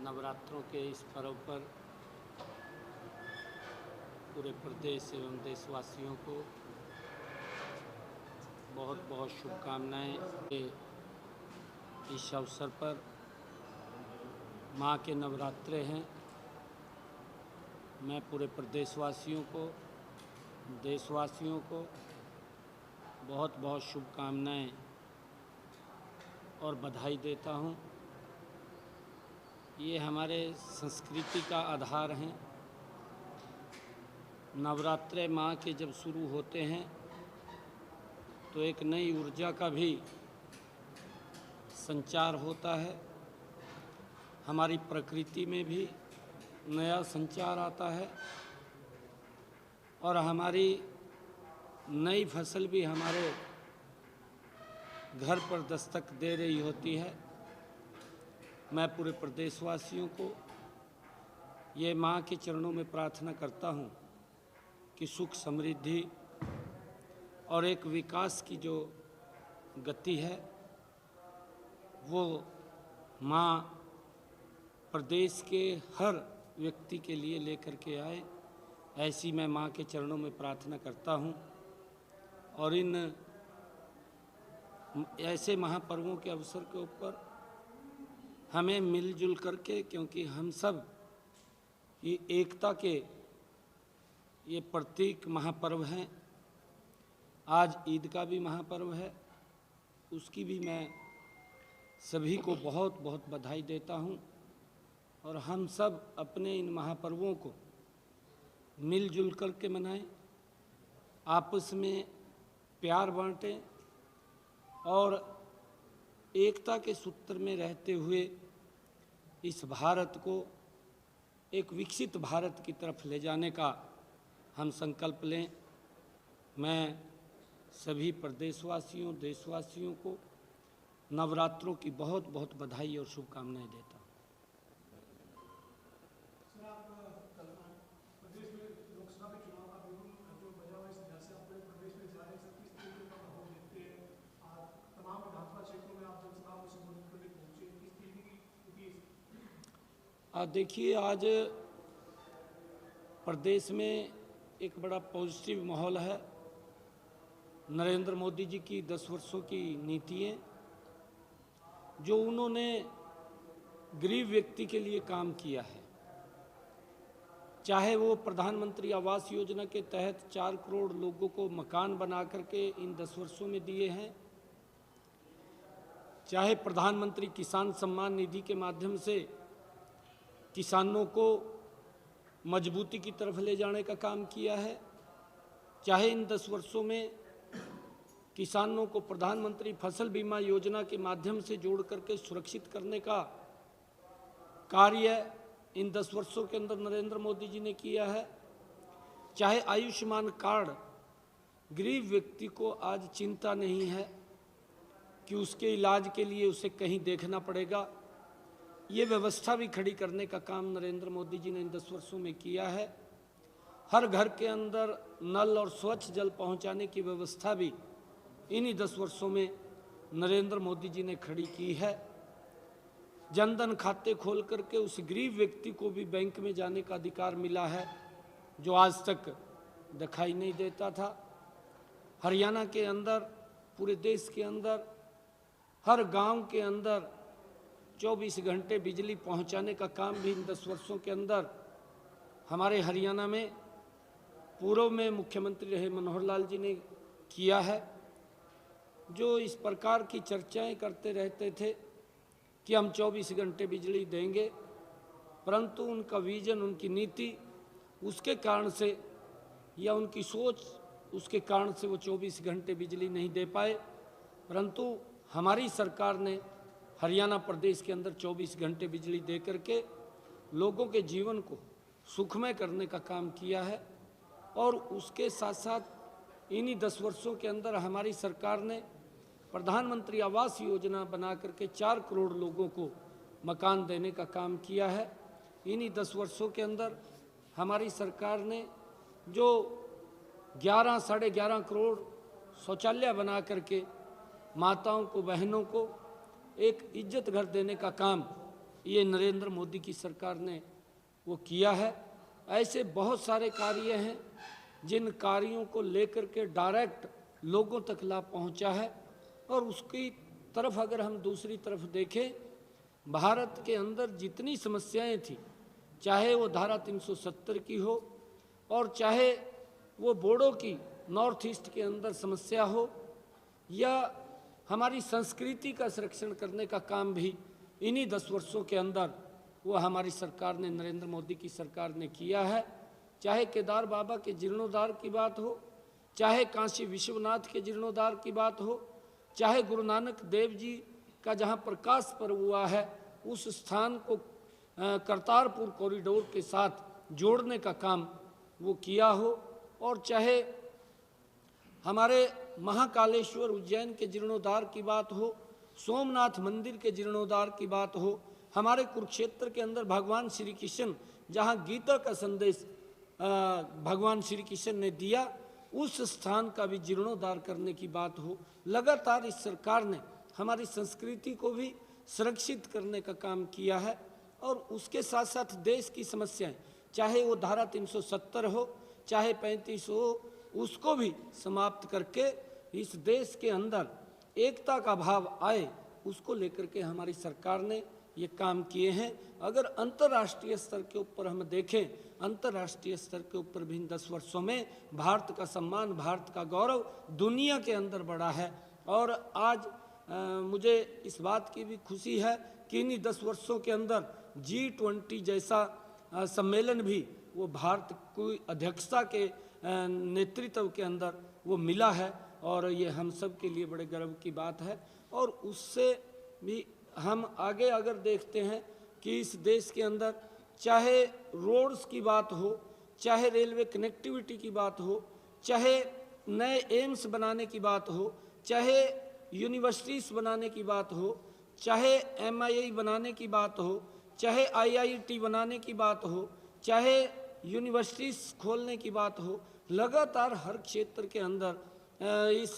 नवरात्रों के इस पर्व पर पूरे प्रदेश एवं देशवासियों को बहुत बहुत शुभकामनाएं। इस अवसर पर माँ के नवरात्रे हैं। मैं पूरे प्रदेशवासियों को, देशवासियों को बहुत बहुत शुभकामनाएं और बधाई देता हूँ। ये हमारे संस्कृति का आधार हैं। नवरात्रे माँ के जब शुरू होते हैं तो एक नई ऊर्जा का भी संचार होता है। हमारी प्रकृति में भी नया संचार आता है और हमारी नई फसल भी हमारे घर पर दस्तक दे रही होती है। मैं पूरे प्रदेशवासियों को ये माँ के चरणों में प्रार्थना करता हूँ कि सुख समृद्धि और एक विकास की जो गति है वो माँ प्रदेश के हर व्यक्ति के लिए लेकर के आए, ऐसी मैं माँ के चरणों में प्रार्थना करता हूँ। और इन ऐसे महापर्वों के अवसर के ऊपर हमें मिलजुल करके, क्योंकि हम सब ये एकता के ये प्रतीक महापर्व हैं। आज ईद का भी महापर्व है, उसकी भी मैं सभी को बहुत बहुत बधाई देता हूँ। और हम सब अपने इन महापर्वों को मिलजुल करके मनाएं, आपस में प्यार बांटें और एकता के सूत्र में रहते हुए इस भारत को एक विकसित भारत की तरफ ले जाने का हम संकल्प लें। मैं सभी प्रदेशवासियों, देशवासियों को नवरात्रों की बहुत बहुत बधाई और शुभकामनाएं देता हूँ। देखिए, आज प्रदेश में एक बड़ा पॉजिटिव माहौल है। नरेंद्र मोदी जी की 10 वर्षों की नीतियाँ जो उन्होंने गरीब व्यक्ति के लिए काम किया है, चाहे वो प्रधानमंत्री आवास योजना के तहत 4 करोड़ लोगों को मकान बना करके इन 10 वर्षों में दिए हैं, चाहे प्रधानमंत्री किसान सम्मान निधि के माध्यम से किसानों को मजबूती की तरफ ले जाने का काम किया है, चाहे इन 10 वर्षों में किसानों को प्रधानमंत्री फसल बीमा योजना के माध्यम से जोड़ करके सुरक्षित करने का कार्य इन 10 वर्षों के अंदर नरेंद्र मोदी जी ने किया है, चाहे आयुष्मान कार्ड, गरीब व्यक्ति को आज चिंता नहीं है कि उसके इलाज के लिए उसे कहीं देखना पड़ेगा, ये व्यवस्था भी खड़ी करने का काम नरेंद्र मोदी जी ने इन 10 वर्षों में किया है। हर घर के अंदर नल और स्वच्छ जल पहुंचाने की व्यवस्था भी इन्हीं 10 वर्षों में नरेंद्र मोदी जी ने खड़ी की है। जनधन खाते खोल करके उस गरीब व्यक्ति को भी बैंक में जाने का अधिकार मिला है जो आज तक दिखाई नहीं देता था। हरियाणा के अंदर, पूरे देश के अंदर, हर गांव के अंदर 24 घंटे बिजली पहुंचाने का काम भी इन 10 वर्षों के अंदर हमारे हरियाणा में पूर्व में मुख्यमंत्री रहे मनोहर लाल जी ने किया है। जो इस प्रकार की चर्चाएं करते रहते थे कि हम 24 घंटे बिजली देंगे, परंतु उनका विजन, उनकी नीति, उसके कारण से या उनकी सोच, उसके कारण से वो 24 घंटे बिजली नहीं दे पाए। परंतु हमारी सरकार ने हरियाणा प्रदेश के अंदर 24 घंटे बिजली दे करके लोगों के जीवन को सुखमय करने का काम किया है। और उसके साथ साथ इन्हीं 10 वर्षों के अंदर हमारी सरकार ने प्रधानमंत्री आवास योजना बना करके 4 करोड़ लोगों को मकान देने का काम किया है। इन्हीं 10 वर्षों के अंदर हमारी सरकार ने जो 11 साढ़े 11 करोड़ शौचालय बना करके माताओं को, बहनों को एक इज्जत घर देने का काम ये नरेंद्र मोदी की सरकार ने वो किया है। ऐसे बहुत सारे कार्य हैं जिन कार्यों को लेकर के डायरेक्ट लोगों तक लाभ पहुंचा है। और उसकी तरफ अगर हम दूसरी तरफ देखें, भारत के अंदर जितनी समस्याएं थी, चाहे वो धारा 370 की हो और चाहे वो बोडो की नॉर्थ ईस्ट के अंदर समस्या हो, या हमारी संस्कृति का संरक्षण करने का काम भी इन्हीं 10 वर्षों के अंदर वो हमारी सरकार ने, नरेंद्र मोदी की सरकार ने किया है। चाहे केदार बाबा के जीर्णोद्धार की बात हो, चाहे काशी विश्वनाथ के जीर्णोद्धार की बात हो, चाहे गुरु नानक देव जी का जहाँ प्रकाश पर्व हुआ है उस स्थान को करतारपुर कॉरिडोर के साथ जोड़ने का काम वो किया हो, और चाहे हमारे महाकालेश्वर उज्जैन के जीर्णोद्धार की बात हो, सोमनाथ मंदिर के जीर्णोद्धार की बात हो, हमारे कुरुक्षेत्र के अंदर भगवान श्री कृष्ण जहाँ गीता का संदेश भगवान श्री कृष्ण ने दिया, उस स्थान का भी जीर्णोद्धार करने की बात हो। लगातार इस सरकार ने हमारी संस्कृति को भी सुरक्षित करने का काम किया है। और उसके साथ साथ देश की समस्याएं, चाहे वो धारा 370 हो, चाहे 35 हो, उसको भी समाप्त करके इस देश के अंदर एकता का भाव आए, उसको लेकर के हमारी सरकार ने ये काम किए हैं। अगर अंतर्राष्ट्रीय स्तर के ऊपर हम देखें, अंतर्राष्ट्रीय स्तर के ऊपर भी इन 10 वर्षों में भारत का सम्मान, भारत का गौरव दुनिया के अंदर बढ़ा है। और आज मुझे इस बात की भी खुशी है कि इन्हीं 10 वर्षों के अंदर G20 जैसा सम्मेलन भी वो भारत की अध्यक्षता के नेतृत्व के अंदर वो मिला है, और ये हम सब के लिए बड़े गर्व की बात है। और उससे भी हम आगे अगर देखते हैं कि इस देश के अंदर चाहे रोड्स की बात हो, चाहे रेलवे कनेक्टिविटी की बात हो, चाहे नए एम्स बनाने की बात हो, चाहे यूनिवर्सिटीज़ बनाने की बात हो, चाहे MII बनाने की बात हो, चाहे IIT बनाने की बात हो, चाहे यूनिवर्सिटीज़ खोलने की बात हो, लगातार हर क्षेत्र के अंदर इस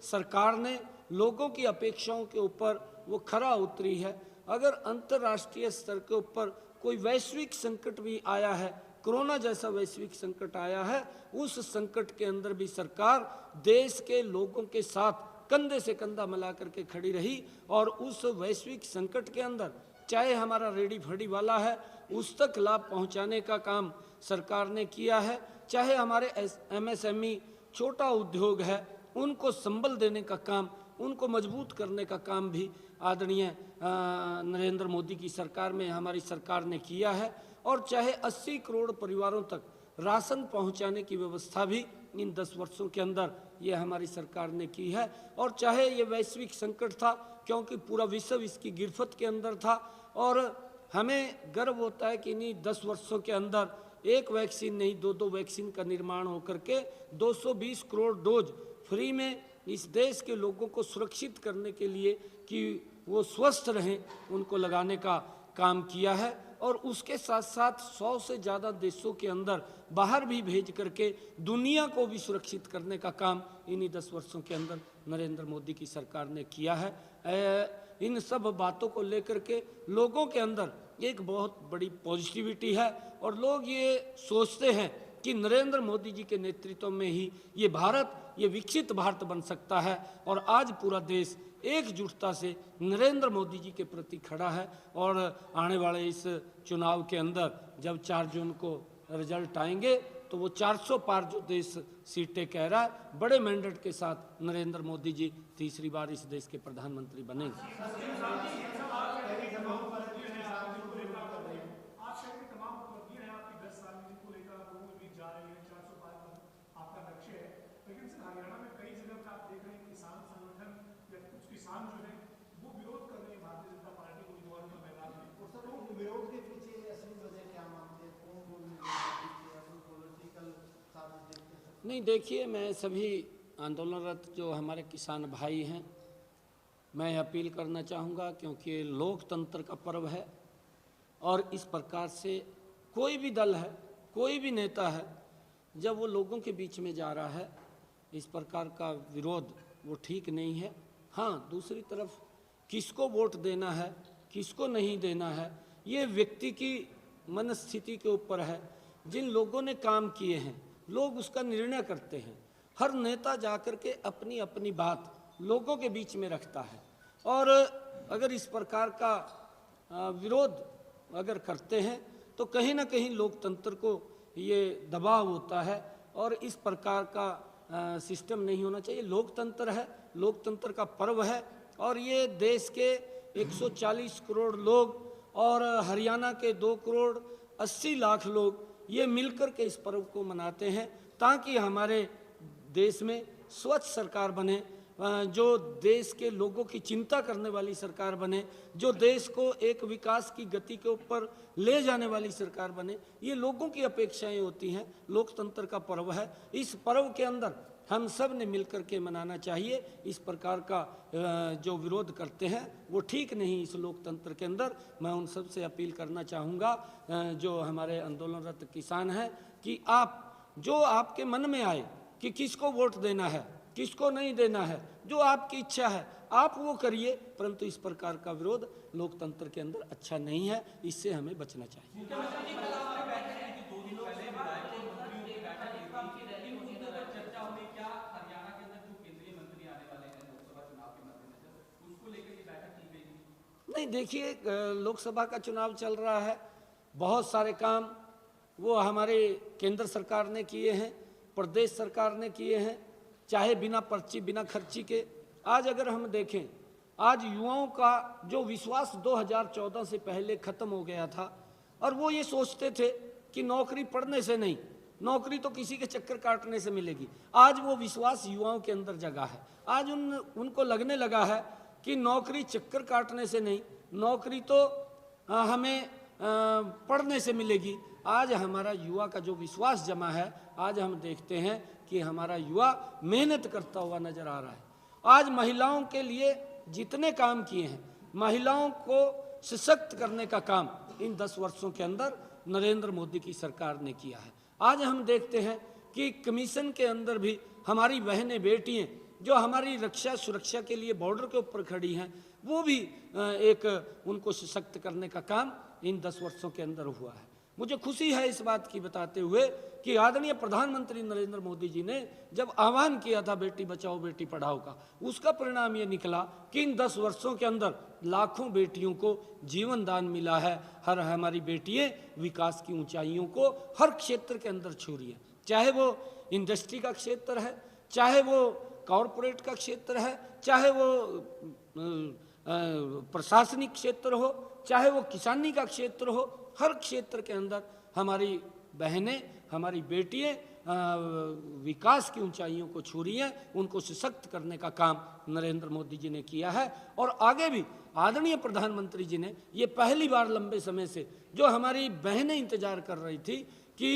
सरकार ने लोगों की अपेक्षाओं के ऊपर वो खरा उतरी है। अगर अंतर्राष्ट्रीय स्तर के ऊपर कोई वैश्विक संकट भी आया है, कोरोना जैसा वैश्विक संकट आया है, उस संकट के अंदर भी सरकार देश के लोगों के साथ कंधे से कंधा मिला करके खड़ी रही। और उस वैश्विक संकट के अंदर चाहे हमारा रेडी फड़ी वाला है, उस तक लाभ पहुंचाने का काम सरकार ने किया है, चाहे हमारे MSME छोटा उद्योग है, उनको संबल देने का काम, उनको मजबूत करने का काम भी आदरणीय नरेंद्र मोदी की सरकार में हमारी सरकार ने किया है। और चाहे 80 करोड़ परिवारों तक राशन पहुंचाने की व्यवस्था भी इन 10 वर्षों के अंदर ये हमारी सरकार ने की है। और चाहे ये वैश्विक संकट था, क्योंकि पूरा विश्व इसकी गिरफ्त के अंदर था, और हमें गर्व होता है कि इन्हीं 10 वर्षों के अंदर एक वैक्सीन नहीं, 2 वैक्सीन का निर्माण होकर के 220 करोड़ डोज फ्री में इस देश के लोगों को सुरक्षित करने के लिए कि वो स्वस्थ रहें, उनको लगाने का काम किया है। और उसके साथ साथ 100 से ज़्यादा देशों के अंदर बाहर भी भेज करके दुनिया को भी सुरक्षित करने का काम इन्हीं 10 वर्षों के अंदर नरेंद्र मोदी की सरकार ने किया है। इन सब बातों को लेकर के लोगों के अंदर एक बहुत बड़ी पॉजिटिविटी है, और लोग ये सोचते हैं कि नरेंद्र मोदी जी के नेतृत्व में ही ये भारत, ये विकसित भारत बन सकता है। और आज पूरा देश एकजुटता से नरेंद्र मोदी जी के प्रति खड़ा है। और आने वाले इस चुनाव के अंदर जब 4 जून को रिजल्ट आएंगे तो वो 400 पार जो देश सीटें कह रहा है, बड़े मैंडेट के साथ नरेंद्र मोदी जी तीसरी बार इस देश के प्रधानमंत्री बनेंगे। नहीं, देखिए, मैं सभी आंदोलनरत जो हमारे किसान भाई हैं, मैं अपील करना चाहूँगा, क्योंकि लोकतंत्र का पर्व है और इस प्रकार से कोई भी दल है, कोई भी नेता है, जब वो लोगों के बीच में जा रहा है, इस प्रकार का विरोध वो ठीक नहीं है। हाँ, दूसरी तरफ किसको वोट देना है, किसको नहीं देना है, ये व्यक्ति की मनस्थिति के ऊपर है। जिन लोगों ने काम किए हैं लोग उसका निर्णय करते हैं। हर नेता जाकर के अपनी अपनी बात लोगों के बीच में रखता है, और अगर इस प्रकार का विरोध अगर करते हैं तो कहीं ना कहीं लोकतंत्र को ये दबाव होता है, और इस प्रकार का सिस्टम नहीं होना चाहिए। लोकतंत्र है, लोकतंत्र का पर्व है, और ये देश के 140 करोड़ लोग और हरियाणा के 2 करोड़ 80 लाख लोग ये मिलकर के इस पर्व को मनाते हैं, ताकि हमारे देश में स्वच्छ सरकार बने, जो देश के लोगों की चिंता करने वाली सरकार बने, जो देश को एक विकास की गति के ऊपर ले जाने वाली सरकार बने। ये लोगों की अपेक्षाएं होती हैं। लोकतंत्र का पर्व है, इस पर्व के अंदर हम सब ने मिलकर के मनाना चाहिए। इस प्रकार का जो विरोध करते हैं वो ठीक नहीं इस लोकतंत्र के अंदर। मैं उन सब से अपील करना चाहूँगा जो हमारे आंदोलनरत किसान हैं कि आप जो आपके मन में आए कि किसको वोट देना है, किसको नहीं देना है, जो आपकी इच्छा है आप वो करिए, परंतु इस प्रकार का विरोध लोकतंत्र के अंदर अच्छा नहीं है, इससे हमें बचना चाहिए। नहीं, देखिए, लोकसभा का चुनाव चल रहा है, बहुत सारे काम वो हमारे केंद्र सरकार ने किए हैं, प्रदेश सरकार ने किए हैं, चाहे बिना पर्ची बिना खर्ची के। आज अगर हम देखें, आज युवाओं का जो विश्वास 2014 से पहले खत्म हो गया था, और वो ये सोचते थे कि नौकरी पढ़ने से नहीं, नौकरी तो किसी के चक्कर काटने से मिलेगी। आज वो विश्वास युवाओं के अंदर जगा है। आज उनको लगने लगा है कि नौकरी चक्कर काटने से नहीं, नौकरी तो हमें पढ़ने से मिलेगी। आज हमारा युवा का जो विश्वास जमा है, आज हम देखते हैं कि हमारा युवा मेहनत करता हुआ नजर आ रहा है। आज महिलाओं के लिए जितने काम किए हैं, महिलाओं को सशक्त करने का काम इन 10 वर्षों के अंदर नरेंद्र मोदी की सरकार ने किया है। आज हम देखते हैं कि कमीशन के अंदर भी हमारी बहनें बेटियां जो हमारी रक्षा सुरक्षा के लिए बॉर्डर के ऊपर खड़ी हैं, वो भी एक उनको सशक्त करने का काम इन 10 वर्षों के अंदर हुआ है। मुझे खुशी है इस बात की बताते हुए कि आदरणीय प्रधानमंत्री नरेंद्र मोदी जी ने जब आह्वान किया था बेटी बचाओ बेटी पढ़ाओ का, उसका परिणाम ये निकला कि इन 10 वर्षों के अंदर लाखों बेटियों को जीवन दान मिला है। हर हमारी बेटियां विकास की ऊंचाइयों को हर क्षेत्र के अंदर छू रही है, चाहे वो इंडस्ट्री का क्षेत्र है, चाहे वो कॉरपोरेट का क्षेत्र है, चाहे वो प्रशासनिक क्षेत्र हो, चाहे वो किसानी का क्षेत्र हो। हर क्षेत्र के अंदर हमारी बहनें, हमारी बेटियां विकास की ऊंचाइयों को छू रही हैं। उनको सशक्त करने का काम नरेंद्र मोदी जी ने किया है, और आगे भी आदरणीय प्रधानमंत्री जी ने ये पहली बार लंबे समय से जो हमारी बहनें इंतजार कर रही थी कि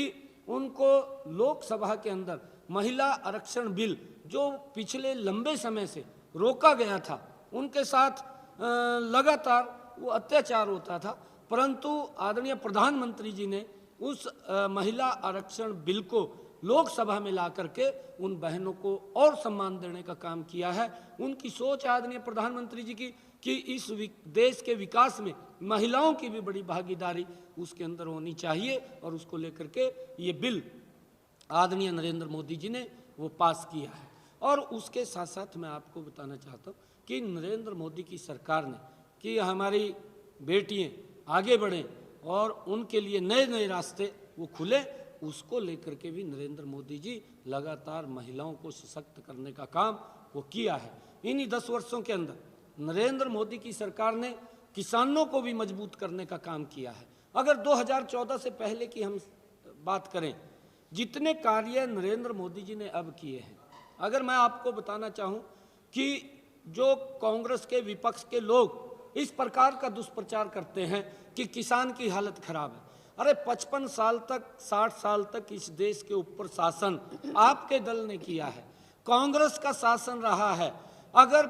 उनको लोकसभा के अंदर महिला आरक्षण बिल जो पिछले लंबे समय से रोका गया था, उनके साथ लगातार वो अत्याचार होता था, परंतु आदरणीय प्रधानमंत्री जी ने उस महिला आरक्षण बिल को लोकसभा में ला करके उन बहनों को और सम्मान देने का काम किया है। उनकी सोच आदरणीय प्रधानमंत्री जी की कि इस देश के विकास में महिलाओं की भी बड़ी भागीदारी उसके अंदर होनी चाहिए, और उसको लेकर के ये बिल आदरणीय नरेंद्र मोदी जी ने वो पास किया है। और उसके साथ साथ मैं आपको बताना चाहता हूँ कि नरेंद्र मोदी की सरकार ने कि हमारी बेटियां आगे बढ़ें और उनके लिए नए नए रास्ते वो खुले, उसको लेकर के भी नरेंद्र मोदी जी लगातार महिलाओं को सशक्त करने का काम वो किया है। इन्हीं 10 वर्षों के अंदर नरेंद्र मोदी की सरकार ने किसानों को भी मजबूत करने का काम किया है। अगर 2014 से पहले की हम बात करें, जितने कार्य नरेंद्र मोदी जी ने अब किए हैं, अगर मैं आपको बताना चाहूँ कि जो कांग्रेस के विपक्ष के लोग इस प्रकार का दुष्प्रचार करते हैं कि किसान की हालत खराब है, अरे 55 साल तक 60 साल तक इस देश के ऊपर शासन आपके दल ने किया है, कांग्रेस का शासन रहा है। अगर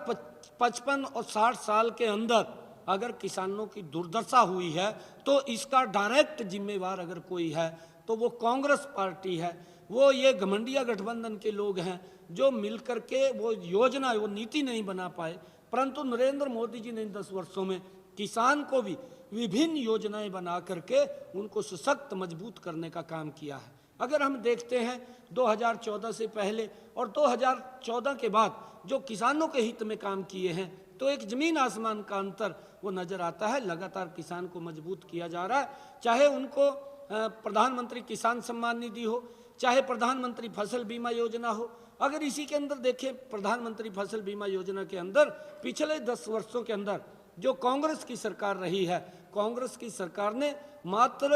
55 और 60 साल के अंदर अगर किसानों की दुर्दशा हुई है तो इसका डायरेक्ट जिम्मेवार अगर कोई है तो वो कांग्रेस पार्टी है। वो ये घमंडिया गठबंधन के लोग हैं जो मिलकर के वो योजना वो नीति नहीं बना पाए, परंतु नरेंद्र मोदी जी ने इन 10 वर्षों में किसान को भी विभिन्न योजनाएं बना करके उनको सशक्त मजबूत करने का काम किया है। अगर हम देखते हैं 2014 से पहले और 2014 के बाद जो किसानों के हित में काम किए हैं, तो एक जमीन आसमान का अंतर वो नज़र आता है। लगातार किसान को मजबूत किया जा रहा है, चाहे उनको प्रधानमंत्री किसान सम्मान निधि हो, चाहे प्रधानमंत्री फसल बीमा योजना हो। अगर इसी के अंदर देखें, प्रधानमंत्री फसल बीमा योजना के अंदर पिछले 10 वर्षों के अंदर जो कांग्रेस की सरकार रही है, कांग्रेस की सरकार ने मात्र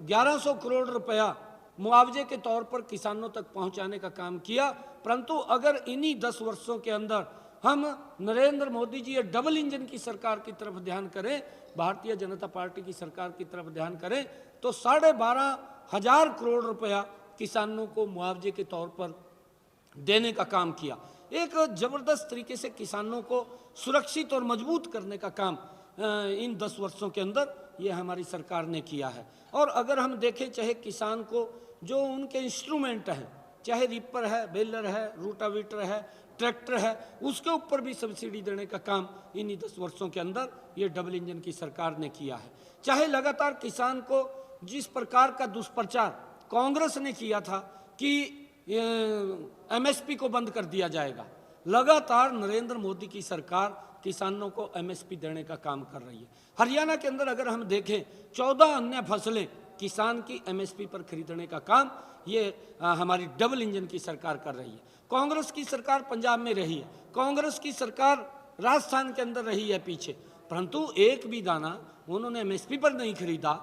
1100 करोड़ रुपया मुआवजे के तौर पर किसानों तक पहुंचाने का काम किया। परंतु अगर इन्हीं 10 वर्षों के अंदर हम नरेंद्र मोदी जी ये डबल इंजन की सरकार की तरफ ध्यान करें, भारतीय जनता पार्टी की सरकार की तरफ ध्यान करें, तो 12,500 करोड़ रुपया किसानों को मुआवजे के तौर पर देने का काम किया। एक जबरदस्त तरीके से किसानों को सुरक्षित और मजबूत करने का काम इन 10 वर्षों के अंदर ये हमारी सरकार ने किया है। और अगर हम देखें, चाहे किसान को जो उनके इंस्ट्रूमेंट हैं, चाहे रीपर है, बेलर है, रूटावीटर है, ट्रैक्टर है, उसके ऊपर भी सब्सिडी देने का काम इन्हीं 10 वर्षों के अंदर ये डबल इंजन की सरकार ने किया है। चाहे लगातार किसान को जिस प्रकार का दुष्प्रचार कांग्रेस ने किया था कि एमएसपी को बंद कर दिया जाएगा, लगातार नरेंद्र मोदी की सरकार किसानों को एमएसपी देने का काम कर रही है। हरियाणा के अंदर अगर हम देखें, 14 अन्य फसलें किसान की एमएसपी पर खरीदने का काम ये हमारी डबल इंजन की सरकार कर रही है। कांग्रेस की सरकार पंजाब में रही है, कांग्रेस की सरकार राजस्थान के अंदर रही है पीछे, परंतु एक भी दाना उन्होंने एमएसपी पर नहीं खरीदा।